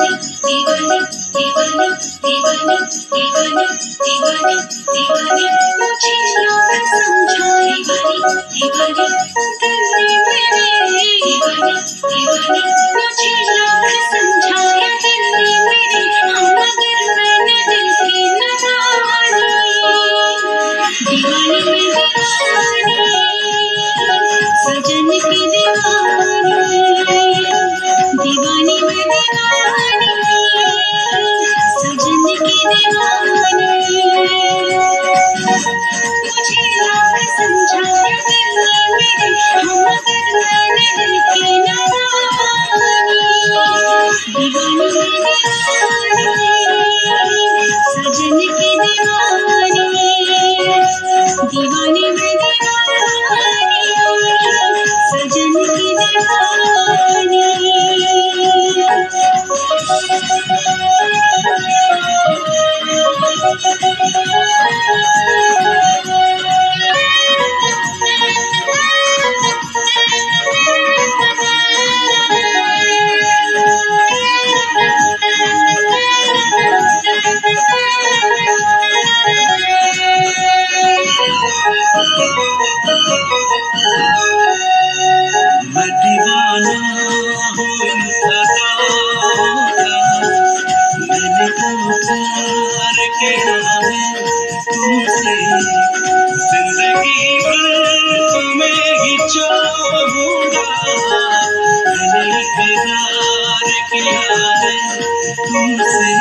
सजन की दीवानी मैं सजन की दीवानी मुझे लाख समझाया दिल मेरे हम अगर मैंने दिल की न मानी दीवानी सजन की दीवानी दीवानी मैं सजन की दीवानी मैं दीवाना हूँ मैंने तो प्यार किया है तुमसे जिंदगी भर तुम्हें ही चाहूँगा मैंने इकरार किया है तुमसे